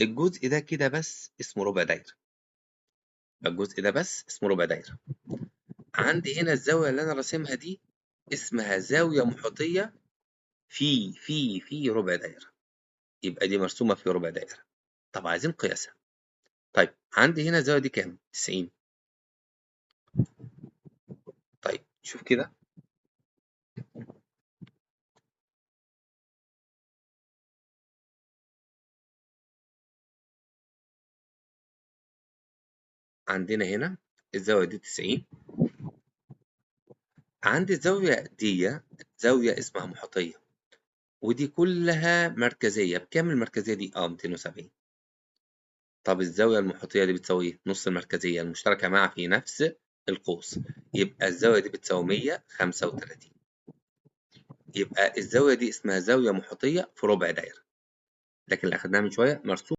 الجزء ده كده بس اسمه ربع دايرة. الجزء ده بس اسمه ربع دايرة. عندي هنا الزاوية اللي أنا راسمها دي اسمها زاوية محيطية في ربع دايرة، يبقى دي مرسومة في ربع دايرة. طب عايزين قياسها. طيب عندي هنا الزاوية دي كام؟ 90. طيب شوف كده، عندنا هنا الزاوية دي 90. عندي الزاوية دي زاوية اسمها محيطية، ودي كلها مركزية. بكام المركزية دي؟ 270. طب الزاوية المحيطية دي بتساوي نص المركزية المشتركة معها في نفس القوس، يبقى الزاوية دي بتساوي 135. يبقى الزاوية دي اسمها زاوية محيطية في ربع دايرة، لكن اللي أخدناها من شوية مرسوم